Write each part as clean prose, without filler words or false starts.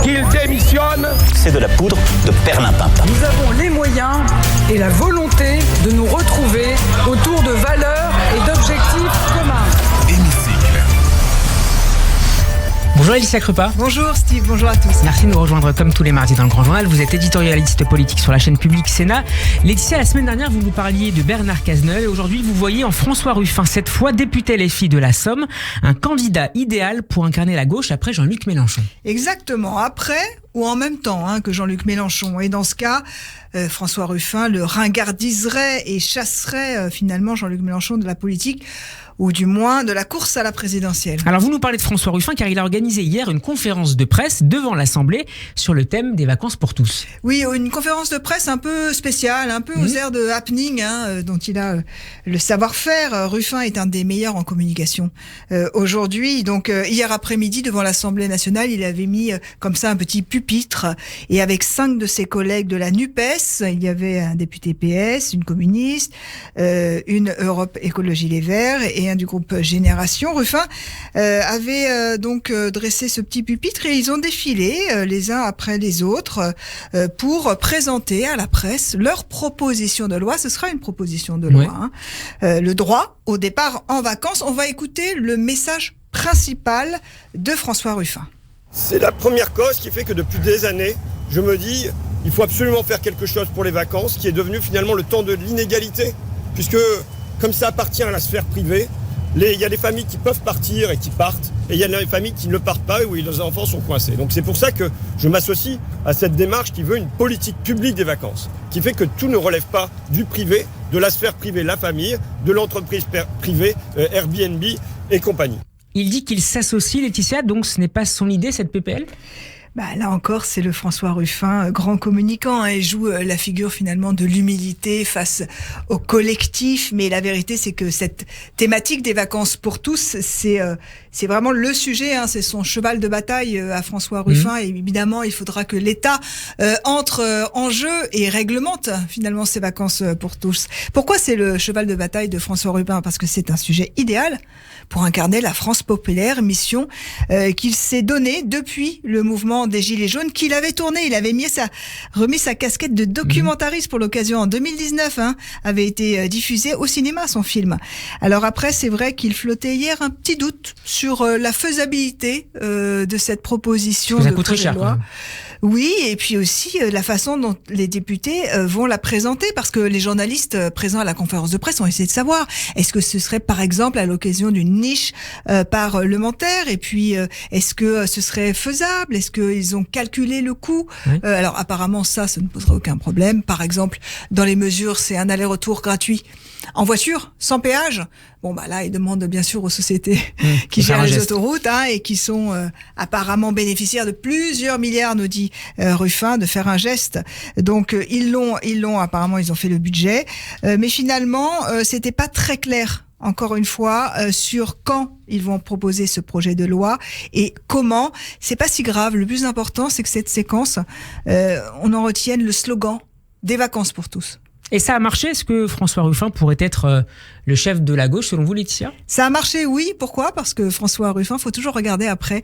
qu'il démissionne. C'est de la poudre de perlimpinpin. Nous avons les moyens et la volonté de nous retrouver autour de valeurs et d'objectifs communs. Bonjour Alicia Krupa. Bonjour Steve, bonjour à tous. Merci de nous rejoindre comme tous les mardis dans le Grand Journal. Vous êtes éditorialiste politique sur la chaîne publique Sénat. Laetitia, la semaine dernière, vous nous parliez de Bernard Cazeneuve et aujourd'hui, vous voyez en François Ruffin, cette fois député LFI de la Somme, un candidat idéal pour incarner la gauche après Jean-Luc Mélenchon. Exactement, après ou en même temps que Jean-Luc Mélenchon. Et dans ce cas, François Ruffin le ringardiserait et chasserait finalement Jean-Luc Mélenchon de la politique, ou du moins de la course à la présidentielle. Alors vous nous parlez de François Ruffin car il a organisé hier une conférence de presse devant l'Assemblée sur le thème des vacances pour tous. Oui, une conférence de presse un peu spéciale, un peu aux airs de happening, dont il a le savoir-faire. Ruffin est un des meilleurs en communication. Aujourd'hui, donc hier après-midi, devant l'Assemblée nationale, il avait mis comme ça un petit pupitre et avec 5 de ses collègues de la NUPES, il y avait un député PS, une communiste, une Europe Écologie Les Verts et un du groupe Génération. Ruffin avait donc dressé ce petit pupitre et ils ont défilé les uns après les autres pour présenter à la presse leur proposition de loi. Ce sera une proposition de loi. Le droit au départ en vacances. On va écouter le message principal de François Ruffin. C'est la première cause qui fait que depuis des années, je me dis, il faut absolument faire quelque chose pour les vacances, qui est devenu finalement le temps de l'inégalité, puisque comme ça appartient à la sphère privée, il y a des familles qui peuvent partir et qui partent, et il y a des familles qui ne partent pas et où les enfants sont coincés. Donc c'est pour ça que je m'associe à cette démarche qui veut une politique publique des vacances, qui fait que tout ne relève pas du privé, de la sphère privée, la famille, de l'entreprise privée, Airbnb et compagnie. Il dit qu'il s'associe, Laetitia, donc ce n'est pas son idée cette PPL ? Là encore, c'est le François Ruffin, grand communicant, et joue la figure finalement de l'humilité face au collectif. Mais la vérité, c'est que cette thématique des vacances pour tous, c'est vraiment le sujet. C'est son cheval de bataille à François Ruffin. Et évidemment, il faudra que l'État entre en jeu et réglemente finalement ces vacances pour tous. Pourquoi c'est le cheval de bataille de François Ruffin ? Parce que c'est un sujet idéal pour incarner la France populaire, mission qu'il s'est donnée depuis le mouvement des Gilets jaunes qu'il avait tourné. Il avait remis sa casquette de documentariste pour l'occasion en 2019. Avait été diffusé au cinéma son film. Alors après, c'est vrai qu'il flottait hier un petit doute sur la faisabilité de cette proposition de projet de loi. Oui, et puis aussi la façon dont les députés vont la présenter, parce que les journalistes présents à la conférence de presse ont essayé de savoir, est-ce que ce serait par exemple à l'occasion d'une niche parlementaire, et puis est-ce que ce serait faisable, est-ce qu'ils ont calculé le coût ? Alors apparemment ça ne poserait aucun problème. Par exemple, dans les mesures, c'est un aller-retour gratuit en voiture, sans péage. Là, ils demandent bien sûr aux sociétés qui gèrent les autoroutes et qui sont apparemment bénéficiaires de plusieurs milliards, nous dit Ruffin, de faire un geste. Donc ils l'ont apparemment, ils ont fait le budget, mais finalement c'était pas très clair. Encore une fois, sur quand ils vont proposer ce projet de loi et comment. C'est pas si grave. Le plus important, c'est que cette séquence, on en retienne le slogan des vacances pour tous. Et ça a marché ? Est-ce que François Ruffin pourrait être le chef de la gauche, selon vous, Laetitia ? Ça a marché, oui. Pourquoi ? Parce que François Ruffin, faut toujours regarder après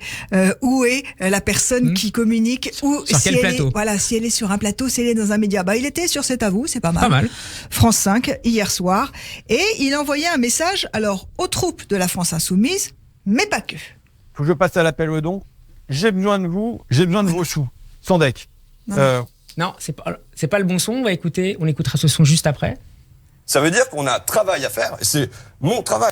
où est la personne qui communique, ou sur quel plateau. Si elle est sur un plateau, si elle est dans un média. Il était sur C'est à vous, c'est pas mal. Pas mal. France 5 hier soir, et il envoyait un message aux troupes de la France insoumise, mais pas que. Faut que je passe à l'appel au don. J'ai besoin de vous, j'ai besoin de vos sous. Sans deck. Non, c'est pas le bon son. On écoutera ce son juste après. Ça veut dire qu'on a un travail à faire, et c'est mon travail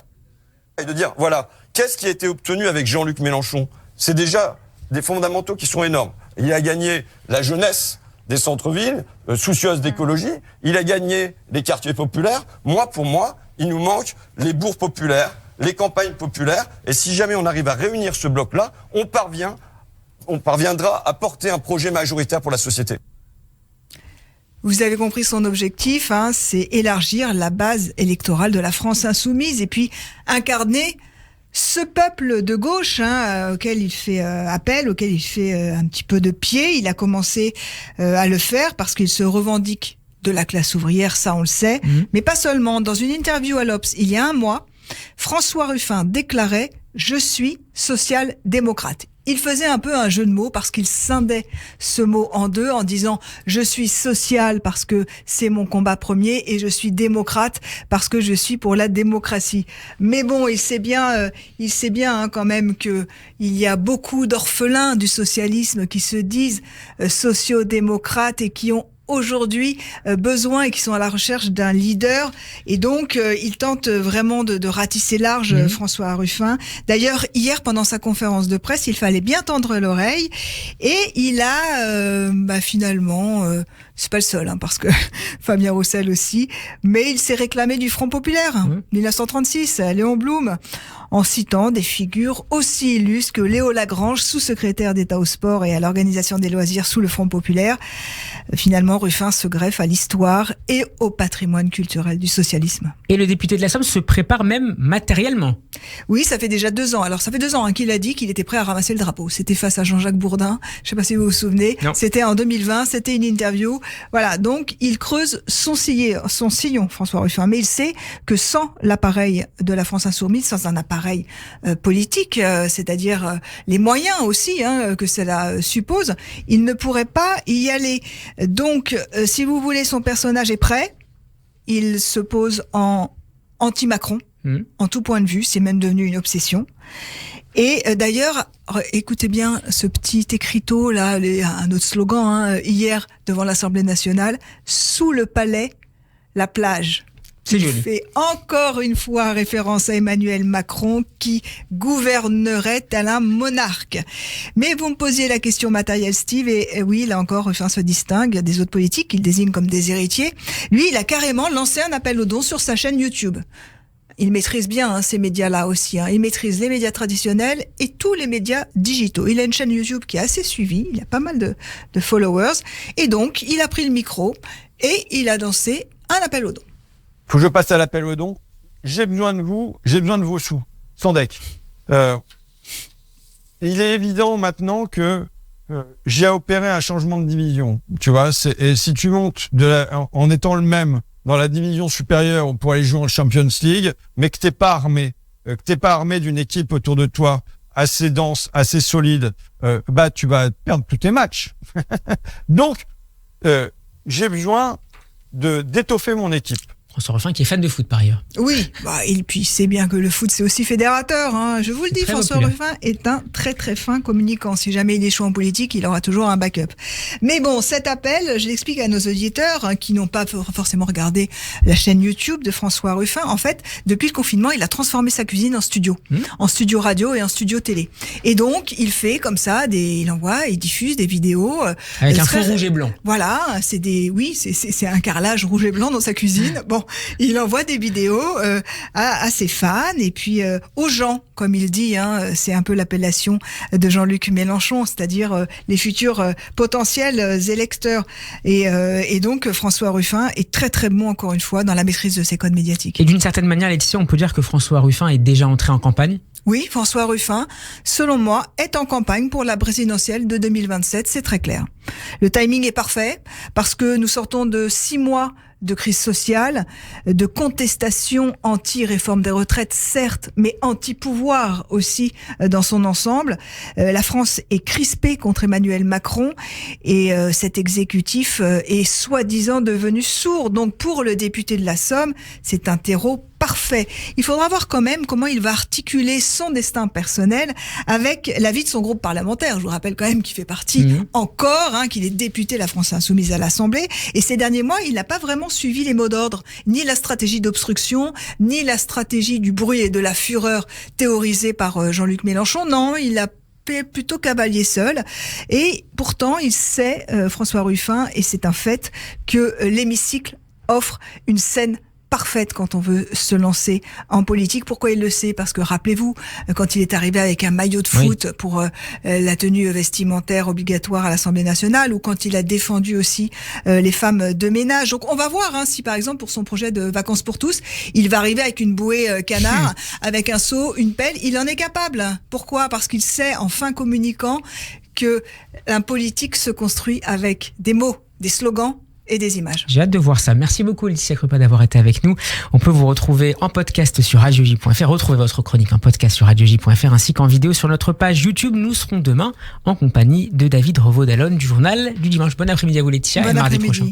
de dire, voilà, qu'est-ce qui a été obtenu avec Jean-Luc Mélenchon ? C'est déjà des fondamentaux qui sont énormes. Il a gagné la jeunesse des centres-villes, soucieuse d'écologie, il a gagné les quartiers populaires. Pour moi, il nous manque les bourgs populaires, les campagnes populaires, et si jamais on arrive à réunir ce bloc-là, on parviendra à porter un projet majoritaire pour la société. Vous avez compris son objectif, c'est élargir la base électorale de la France insoumise et puis incarner ce peuple de gauche auquel il fait appel, auquel il fait un petit peu de pied. Il a commencé à le faire parce qu'il se revendique de la classe ouvrière, ça on le sait, mais pas seulement. Dans une interview à l'Obs, il y a un mois, François Ruffin déclarait « Je suis social-démocrate ». il faisait un peu un jeu de mots parce qu'il scindait ce mot en deux en disant « je suis social parce que c'est mon combat premier et je suis démocrate parce que je suis pour la démocratie ». Mais bon, il sait bien quand même que il y a beaucoup d'orphelins du socialisme qui se disent sociodémocrates et qui ont aujourd'hui besoin et qui sont à la recherche d'un leader. Et donc, il tente vraiment de ratisser large, François Ruffin. D'ailleurs, hier, pendant sa conférence de presse, il fallait bien tendre l'oreille. Et il a finalement... c'est pas le seul, parce que Fabien Roussel aussi, mais il s'est réclamé du Front populaire, 1936, Léon Blum, en citant des figures aussi illustres que Léo Lagrange, sous-secrétaire d'État au sport et à l'organisation des loisirs sous le Front populaire. Finalement, Ruffin se greffe à l'histoire et au patrimoine culturel du socialisme. Et le député de la Somme se prépare même matériellement. Oui, ça fait déjà 2 ans. Alors, ça fait 2 ans qu'il a dit qu'il était prêt à ramasser le drapeau. C'était face à Jean-Jacques Bourdin. Je ne sais pas si vous vous souvenez. Non. C'était en 2020. C'était une interview. Voilà. Donc, il creuse son sillon, François Ruffin. Mais il sait que sans l'appareil de la France Insoumise, sans un appareil politique, c'est-à-dire les moyens aussi que cela suppose, il ne pourrait pas y aller. Donc, si vous voulez, son personnage est prêt. Il se pose en anti-Macron, en tout point de vue. C'est même devenu une obsession. Et d'ailleurs, écoutez bien ce petit écriteau, là, un autre slogan, hier, devant l'Assemblée nationale, sous le palais, la plage. Il fait encore une fois référence à Emmanuel Macron qui gouvernerait tel un monarque. Mais vous me posiez la question matérielle, Steve, et oui, là encore, Ruffin se distingue des autres politiques qu'il désigne comme des héritiers. Lui, il a carrément lancé un appel aux dons sur sa chaîne YouTube. Il maîtrise bien ces médias-là aussi. Il maîtrise les médias traditionnels et tous les médias digitaux. Il a une chaîne YouTube qui est assez suivie. Il a pas mal de followers. Et donc, il a pris le micro et il a lancé un appel aux dons. Faut que je passe à l'appel aux dons. J'ai besoin de vous, j'ai besoin de vos sous. Sandec. Il est évident maintenant que j'ai opéré un changement de division. Tu vois, et si tu montes en étant le même dans la division supérieure pour aller jouer en Champions League, mais que t'es pas armé d'une équipe autour de toi assez dense, assez solide, tu vas perdre tous tes matchs. Donc, j'ai besoin d'étoffer mon équipe. François Ruffin qui est fan de foot par ailleurs. Oui, et puis c'est bien que le foot c'est aussi fédérateur. Je vous le dis, François Ruffin est un très très fin communicant. Si jamais il échoue en politique, il aura toujours un backup. Mais bon, cet appel, je l'explique à nos auditeurs qui n'ont pas forcément regardé la chaîne YouTube de François Ruffin. En fait, depuis le confinement, il a transformé sa cuisine en studio radio et en studio télé. Et donc, il fait comme ça, il diffuse des vidéos avec un fond rouge et blanc. Voilà, c'est un carrelage rouge et blanc dans sa cuisine. Bon, il envoie des vidéos à ses fans et puis aux gens, comme il dit, c'est un peu l'appellation de Jean-Luc Mélenchon, c'est-à-dire les futurs potentiels électeurs. Et donc François Ruffin est très très bon, encore une fois, dans la maîtrise de ses codes médiatiques. Et d'une certaine manière, Laetitia, on peut dire que François Ruffin est déjà entré en campagne ? Oui, François Ruffin, selon moi, est en campagne pour la présidentielle de 2027, c'est très clair. Le timing est parfait parce que nous sortons de 6 mois de crise sociale, de contestation anti-réforme des retraites, certes, mais anti-pouvoir aussi dans son ensemble. La France est crispée contre Emmanuel Macron et cet exécutif est soi-disant devenu sourd. Donc pour le député de la Somme, c'est un terreau parfait. Il faudra voir quand même comment il va articuler son destin personnel avec la vie de son groupe parlementaire. Je vous rappelle quand même qu'il fait partie encore, qu'il est député de la France Insoumise à l'Assemblée. Et ces derniers mois, il n'a pas vraiment suivi les mots d'ordre, ni la stratégie d'obstruction, ni la stratégie du bruit et de la fureur théorisée par Jean-Luc Mélenchon. Non, il a plutôt cavalier seul. Et pourtant, il sait, François Ruffin, et c'est un fait, que l'hémicycle offre une scène parfaite quand on veut se lancer en politique. Pourquoi il le sait? Parce que rappelez-vous, quand il est arrivé avec un maillot de foot pour la tenue vestimentaire obligatoire à l'Assemblée nationale, ou quand il a défendu aussi les femmes de ménage. Donc on va voir si par exemple pour son projet de vacances pour tous, il va arriver avec une bouée canard, avec un seau, une pelle, il en est capable. Pourquoi? Parce qu'il sait, en fin communicant, que un politique se construit avec des mots, des slogans et des images. J'ai hâte de voir ça. Merci beaucoup Laetitia Krupa d'avoir été avec nous. On peut vous retrouver en podcast sur radioj.fr. Retrouvez votre chronique en podcast sur radioj.fr ainsi qu'en vidéo sur notre page YouTube. Nous serons demain en compagnie de David Revaud-Dallon du journal du dimanche. Bon après-midi à vous Laetitia et mardi prochain.